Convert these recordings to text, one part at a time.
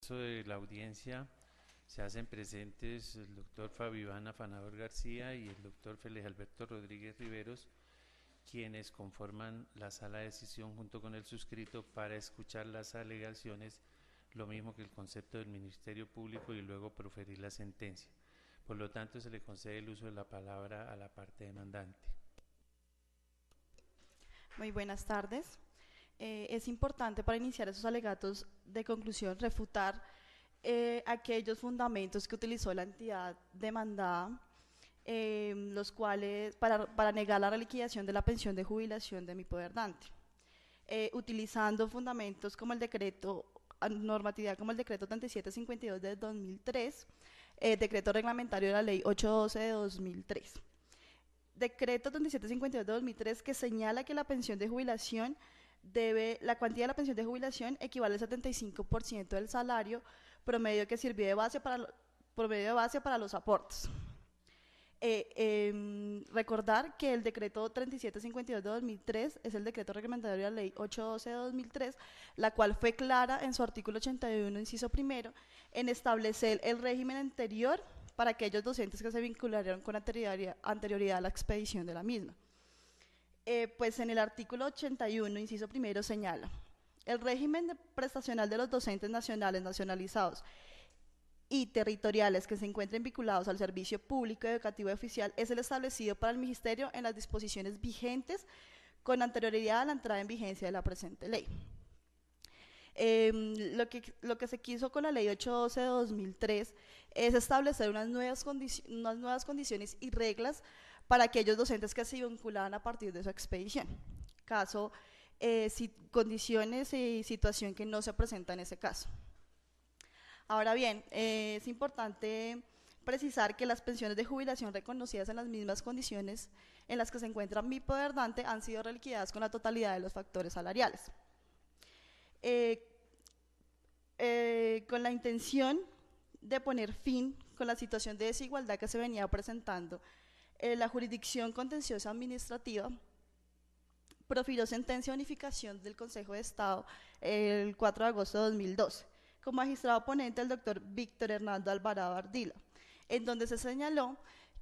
curso de la audiencia se hacen presentes el doctor Fabio Iván Afanador García y el doctor Félix Alberto Rodríguez Riveros, quienes conforman la sala de sesión junto con el suscrito para escuchar las alegaciones, lo mismo que el concepto del Ministerio Público, y luego proferir la sentencia. Por lo tanto, se le concede el uso de la palabra a la parte demandante. Muy buenas tardes. Es importante para iniciar esos alegatos de conclusión refutar aquellos fundamentos que utilizó la entidad demandada, los cuales para negar la reliquidación de la pensión de jubilación de mi poderdante, utilizando fundamentos como el decreto, normatividad como el decreto 3752 de 2003, decreto reglamentario de la ley 812 de 2003. Decreto 3752 de 2003 que señala que la pensión de jubilación la cuantía de la pensión de jubilación equivale al 75% del salario promedio que sirvió de base para los aportes. Recordar que el decreto 3752 de 2003 es el decreto reglamentario de la ley 812 de 2003, la cual fue clara en su artículo 81, inciso primero, en establecer el régimen anterior para aquellos docentes que se vincularon con anterioridad a la expedición de la misma. Pues en el artículo 81, inciso primero, señala: el régimen prestacional de los docentes nacionales, nacionalizados y territoriales que se encuentren vinculados al servicio público educativo oficial es el establecido para el Ministerio en las disposiciones vigentes con anterioridad a la entrada en vigencia de la presente ley. Lo que se quiso con la ley 812 de 2003 es establecer unas nuevas condiciones y reglas para aquellos docentes que se vinculaban a partir de su expedición, caso, condiciones y situación que no se presenta en ese caso. Ahora bien, es importante precisar que las pensiones de jubilación reconocidas en las mismas condiciones en las que se encuentra mi poderdante han sido reliquidadas con la totalidad de los factores salariales. Con la intención de poner fin con la situación de desigualdad que se venía presentando, la jurisdicción contenciosa administrativa profirió sentencia de unificación del Consejo de Estado el 4 de agosto de 2012, con magistrado ponente el doctor Víctor Hernando Alvarado Ardila, en donde se señaló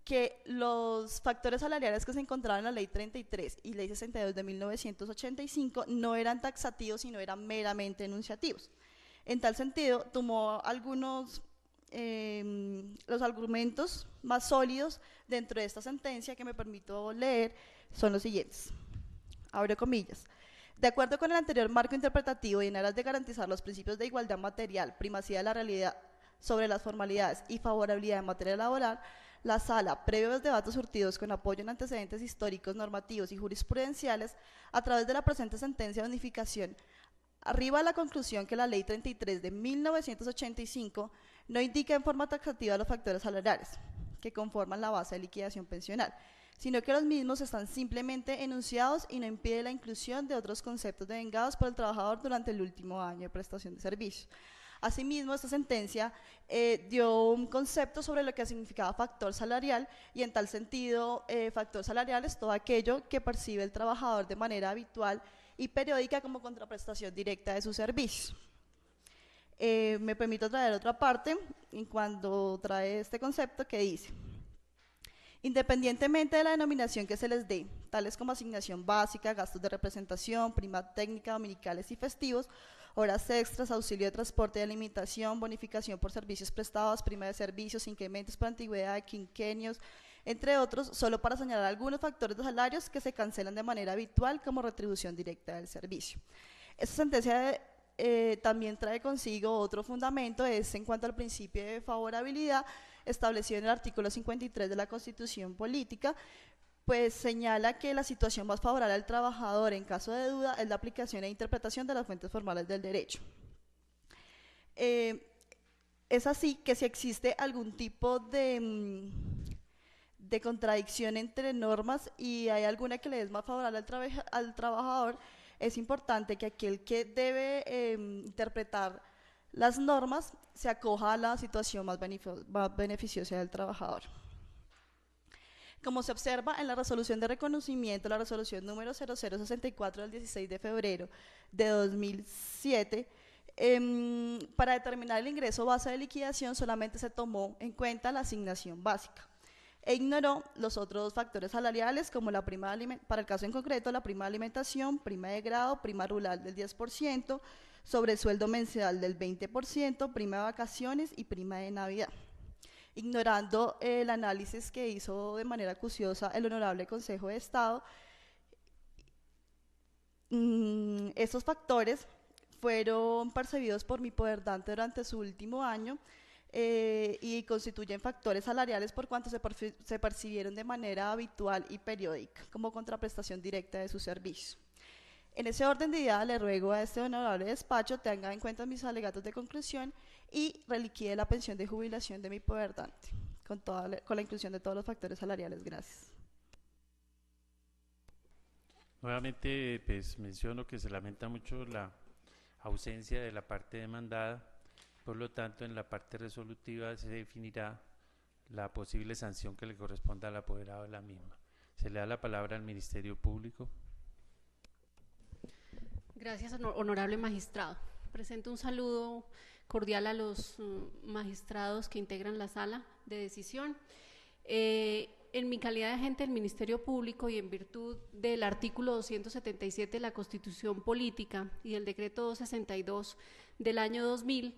que los factores salariales que se encontraban en la ley 33 y ley 62 de 1985 no eran taxativos, sino eran meramente enunciativos. En tal sentido, tomó los argumentos más sólidos dentro de esta sentencia, que me permito leer, son los siguientes. Abro comillas. De acuerdo con el anterior marco interpretativo y en aras de garantizar los principios de igualdad material, primacía de la realidad sobre las formalidades y favorabilidad en materia laboral, la Sala, previo a los debates surtidos con apoyo en antecedentes históricos, normativos y jurisprudenciales, a través de la presente sentencia de unificación, arriba a la conclusión que la Ley 33 de 1985 no indica en forma taxativa los factores salariales que conforman la base de liquidación pensional, sino que los mismos están simplemente enunciados y no impide la inclusión de otros conceptos devengados por el trabajador durante el último año de prestación de servicios. Asimismo, esta sentencia dio un concepto sobre lo que significaba factor salarial, y en tal sentido, factor salarial es todo aquello que percibe el trabajador de manera habitual y periódica como contraprestación directa de sus servicios. Me permito traer otra parte en cuanto trae este concepto que dice: independientemente de la denominación que se les dé, tales como asignación básica, gastos de representación, prima técnica, dominicales y festivos, horas extras, auxilio de transporte y alimentación, bonificación por servicios prestados, prima de servicios, incrementos por antigüedad, quinquenios, entre otros, solo para señalar algunos factores de salarios que se cancelan de manera habitual como retribución directa del servicio. Esta sentencia también trae consigo otro fundamento, es en cuanto al principio de favorabilidad establecido en el artículo 53 de la Constitución Política, pues señala que la situación más favorable al trabajador en caso de duda es la aplicación e interpretación de las fuentes formales del derecho. Es así que si existe algún tipo de contradicción entre normas y hay alguna que le es más favorable al trabajador, es importante que aquel que debe interpretar las normas se acoja a la situación más beneficiosa del trabajador. Como se observa en la resolución de reconocimiento, la resolución número 0064 del 16 de febrero de 2007, Para determinar el ingreso base de liquidación solamente se tomó en cuenta la asignación básica e ignoró los otros factores salariales como la prima para el caso en concreto, la prima de alimentación, prima de grado, prima rural del 10%, sobresueldo mensual del 20%, prima de vacaciones y prima de Navidad, ignorando el análisis que hizo de manera acuciosa el Honorable Consejo de Estado. Estos factores fueron percibidos por mi poder dante durante su último año y constituyen factores salariales por cuanto se percibieron de manera habitual y periódica como contraprestación directa de su servicio. En ese orden de idea, le ruego a este honorable despacho tenga en cuenta mis alegatos de conclusión y reliquide la pensión de jubilación de mi poder dante, con la inclusión de todos los factores salariales. Gracias. Nuevamente, pues menciono que se lamenta mucho la ausencia de la parte demandada, por lo tanto, en la parte resolutiva se definirá la posible sanción que le corresponda al apoderado de la misma. Se le da la palabra al Ministerio Público. Gracias, honorable magistrado. Presento un saludo cordial a los magistrados que integran la sala de decisión. En mi calidad de agente del Ministerio Público y en virtud del artículo 277 de la Constitución Política y del decreto 262 del año 2000,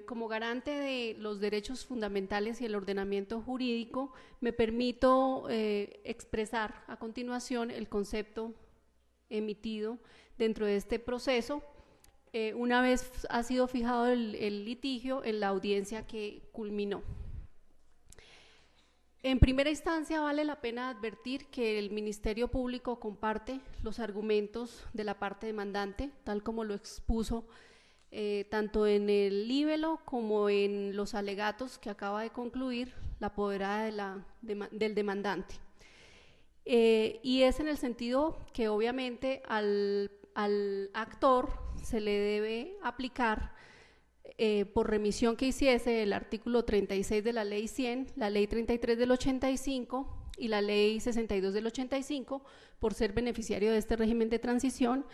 como garante de los derechos fundamentales y el ordenamiento jurídico, me permito expresar a continuación el concepto emitido dentro de este proceso, una vez ha sido fijado el litigio en la audiencia que culminó. En primera instancia, vale la pena advertir que el Ministerio Público comparte los argumentos de la parte demandante, tal como lo expuso tanto en el libelo como en los alegatos que acaba de concluir la apoderada del demandante. Y es en el sentido que obviamente al actor se le debe aplicar por remisión que hiciese el artículo 36 de la ley 100, la ley 33 del 85 y la ley 62 del 85 por ser beneficiario de este régimen de transición,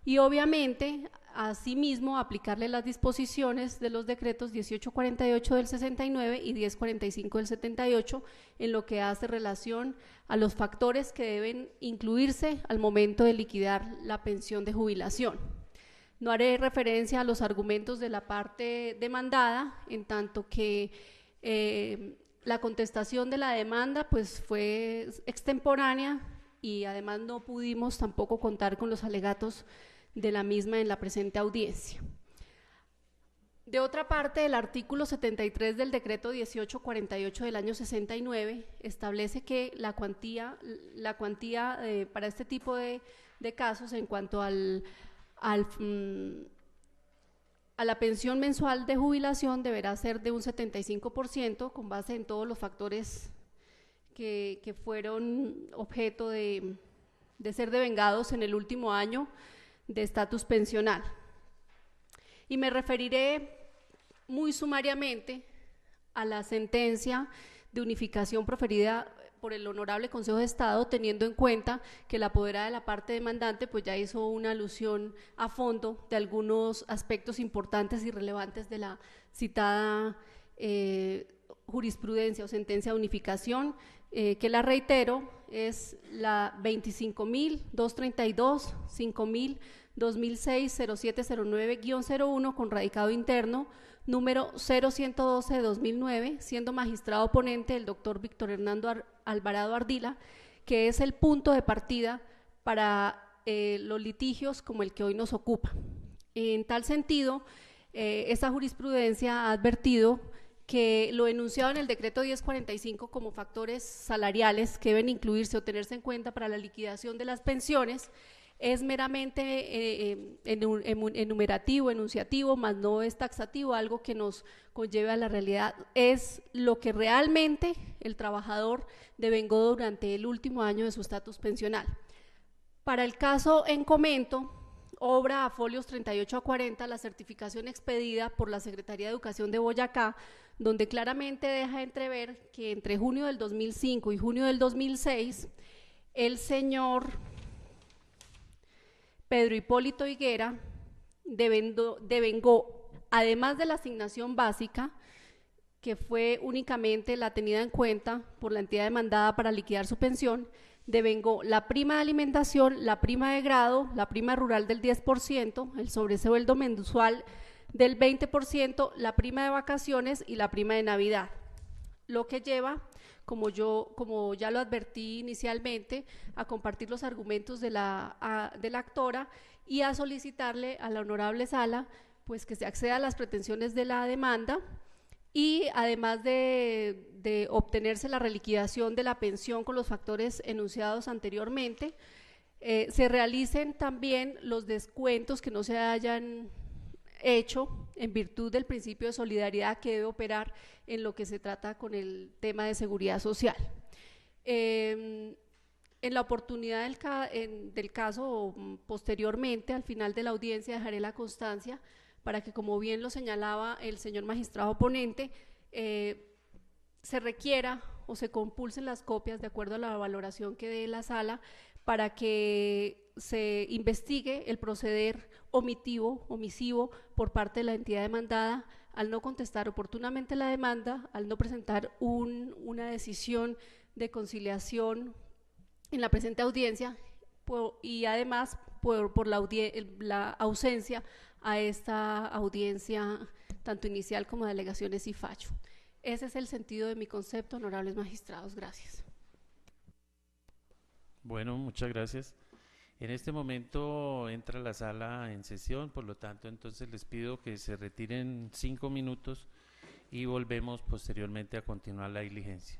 y obviamente asimismo aplicarle las disposiciones de los decretos 1848 del 69 y 1045 del 78 en lo que hace relación a los factores que deben incluirse al momento de liquidar la pensión de jubilación. No haré referencia a los argumentos de la parte demandada, en tanto que la contestación de la demanda pues fue extemporánea y además no pudimos tampoco contar con los alegatos de la misma en la presente audiencia. De otra parte, el artículo 73 del decreto 1848 del año 69 establece que la cuantía para este tipo de casos en cuanto a la pensión mensual de jubilación deberá ser de un 75% con base en todos los factores que fueron objeto de ser devengados en el último año de estatus pensional. Y me referiré muy sumariamente a la sentencia de unificación proferida por el Honorable Consejo de Estado, teniendo en cuenta que la apoderada de la parte demandante pues ya hizo una alusión a fondo de algunos aspectos importantes y relevantes de la citada jurisprudencia o sentencia de unificación, que la reitero, es la 25.232, 5.000-2006-0709-01 con radicado interno, número 0112 de 2009, siendo magistrado ponente el doctor Víctor Hernando Alvarado Ardila, que es el punto de partida para los litigios como el que hoy nos ocupa. En tal sentido, esta jurisprudencia ha advertido que lo enunciado en el decreto 1045 como factores salariales que deben incluirse o tenerse en cuenta para la liquidación de las pensiones es meramente enumerativo, enunciativo, más no es taxativo, algo que nos conlleve a la realidad, es lo que realmente el trabajador devengó durante el último año de su estatus pensional. Para el caso en comento, obra a folios 38 a 40 la certificación expedida por la Secretaría de Educación de Boyacá, donde claramente deja entrever que entre junio del 2005 y junio del 2006, el señor Pedro Hipólito Higuera devengó, además de la asignación básica, que fue únicamente la tenida en cuenta por la entidad demandada para liquidar su pensión, devengó la prima de alimentación, la prima de grado, la prima rural del 10%, el sobresueldo mensual del 20%, la prima de vacaciones y la prima de Navidad, lo que lleva, como ya lo advertí inicialmente, a compartir los argumentos de la actora y a solicitarle a la honorable sala pues que se acceda a las pretensiones de la demanda y además de obtenerse la reliquidación de la pensión con los factores enunciados anteriormente, se realicen también los descuentos que no se hayan hecho en virtud del principio de solidaridad que debe operar en lo que se trata con el tema de seguridad social. En la oportunidad del caso, posteriormente, al final de la audiencia, dejaré la constancia para que, como bien lo señalaba el señor magistrado ponente, se requiera o se compulsen las copias de acuerdo a la valoración que dé la sala para que se investigue el proceder omisivo por parte de la entidad demandada al no contestar oportunamente la demanda, al no presentar una decisión de conciliación en la presente audiencia y además por la ausencia a esta audiencia tanto inicial como de alegaciones y fallo. Ese es el sentido de mi concepto, honorables magistrados. Gracias. Bueno, muchas gracias. En este momento entra la sala en sesión, por lo tanto, entonces les pido que se retiren 5 minutos y volvemos posteriormente a continuar la diligencia.